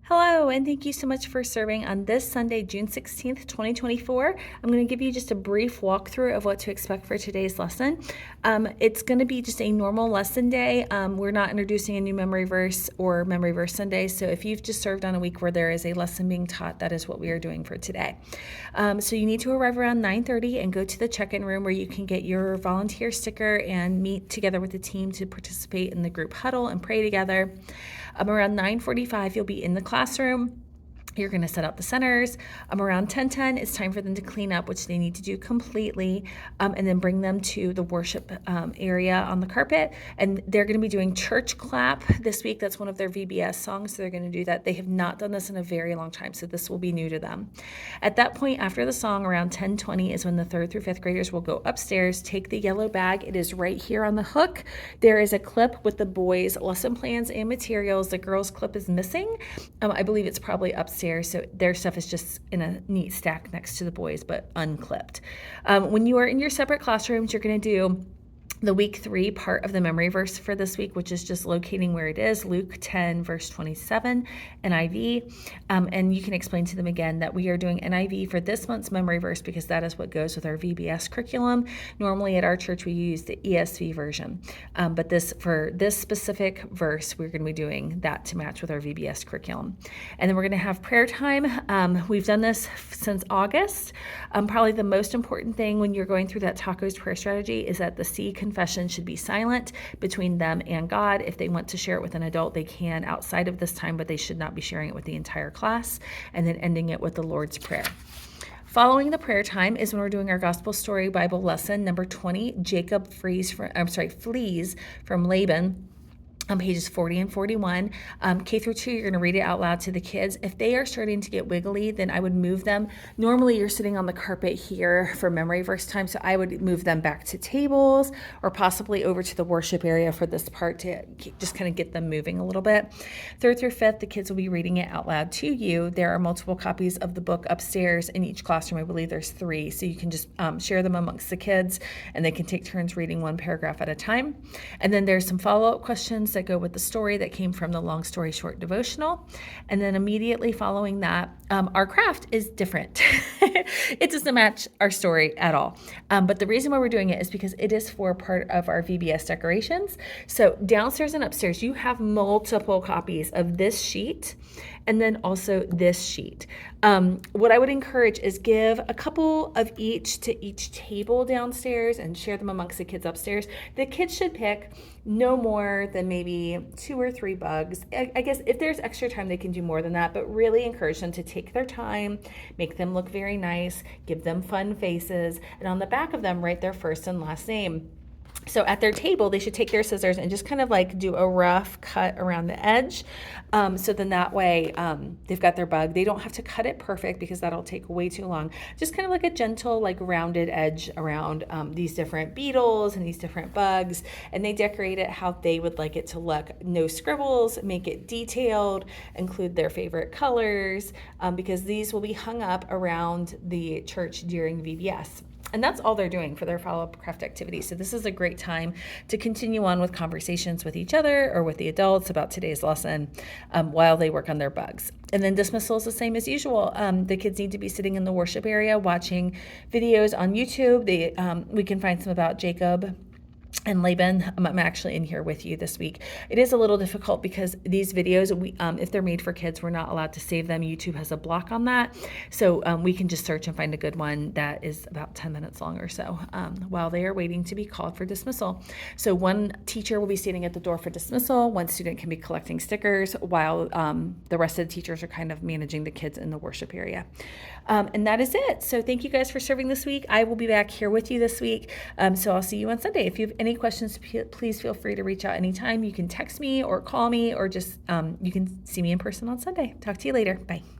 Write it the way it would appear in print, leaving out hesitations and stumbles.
Hello, and thank you so much for serving on this Sunday, June 16th, 2024. I'm going to give you just a brief walkthrough of what to expect for today's lesson. It's going to be just a normal lesson day. We're not introducing a new memory verse or memory verse Sunday, so if you've just served on a week where there is a lesson being taught, that is what we are doing for today. So you need to arrive around 9:30 and go to the check-in room where you can get your volunteer sticker and meet together with the team to participate in the group huddle and pray together. Around 9:45, you'll be in the classroom. You're going to set up the centers. Around 10:10, it's time for them to clean up, which they need to do completely, and then bring them to the worship area on the carpet. And they're going to be doing church clap this week. That's one of their VBS songs, so they're going to do that. They have not done this in a very long time, so this will be new to them. At that point, after the song, around 10:20 is when the 3rd through 5th graders will go upstairs, take the yellow bag. It is right here on the hook. There is a clip with the boys' lesson plans and materials. The girls' clip is missing. I believe it's probably upstairs. So their stuff is just in a neat stack next to the boys, but unclipped. When you are in your separate classrooms, you're going to do the week 3 part of the memory verse for this week, which is just locating where it is, Luke 10, verse 27, NIV. And you can explain to them again that we are doing NIV for this month's memory verse because that is what goes with our VBS curriculum. Normally at our church, we use the ESV version. But for this specific verse, we're going to be doing that to match with our VBS curriculum. And then we're going to have prayer time. We've done this since August. Probably the most important thing when you're going through that tacos prayer strategy is that the C confession should be silent between them and God. If they want to share it with an adult, they can outside of this time, but they should not be sharing it with the entire class, and then ending it with the Lord's Prayer. Following the prayer time is when we're doing our gospel story Bible lesson, number 20, Jacob flees from Laban. On pages 40 and 41, K through 2, you're going to read it out loud to the kids. If they are starting to get wiggly, then I would move them. Normally, you're sitting on the carpet here for memory verse time, so I would move them back to tables or possibly over to the worship area for this part to just kind of get them moving a little bit. 3rd through 5th, the kids will be reading it out loud to you. There are multiple copies of the book upstairs in each classroom. I believe there's 3, so you can just share them amongst the kids, and they can take turns reading one paragraph at a time. And then there's some follow-up questions that go with the story that came from the long story short devotional. And then immediately following that, our craft is different. It doesn't match our story at all. But the reason why we're doing it is because it is for part of our VBS decorations. So downstairs and upstairs, you have multiple copies of this sheet and then also this sheet. What I would encourage is give a couple of each to each table downstairs and share them amongst the kids upstairs. The kids should pick no more than maybe 2 or 3 bugs. I guess if there's extra time, they can do more than that, but really encourage them to take their time, make them look very nice, give them fun faces, and on the back of them, write their first and last name. So at their table, they should take their scissors and just kind of like do a rough cut around the edge. So then that way they've got their bug. They don't have to cut it perfect because that'll take way too long. Just kind of like a gentle, like rounded edge around these different beetles and these different bugs. And they decorate it how they would like it to look. No scribbles, make it detailed, include their favorite colors, because these will be hung up around the church during VBS. And that's all they're doing for their follow-up craft activity. So this is a great time to continue on with conversations with each other or with the adults about today's lesson while they work on their bugs. And then dismissal is the same as usual. The kids need to be sitting in the worship area watching videos on YouTube. We can find some about Jacob and Laban. I'm actually in here with you this week. It is a little difficult because these videos, if they're made for kids, we're not allowed to save them. YouTube has a block on that. So we can just search and find a good one that is about 10 minutes long or so while they are waiting to be called for dismissal. So one teacher will be standing at the door for dismissal. One student can be collecting stickers while the rest of the teachers are kind of managing the kids in the worship area. And that is it. So thank you guys for serving this week. I will be back here with you this week. So I'll see you on Sunday. If you have any questions, please feel free to reach out anytime. You can text me or call me or just you can see me in person on Sunday. Talk to you later. Bye.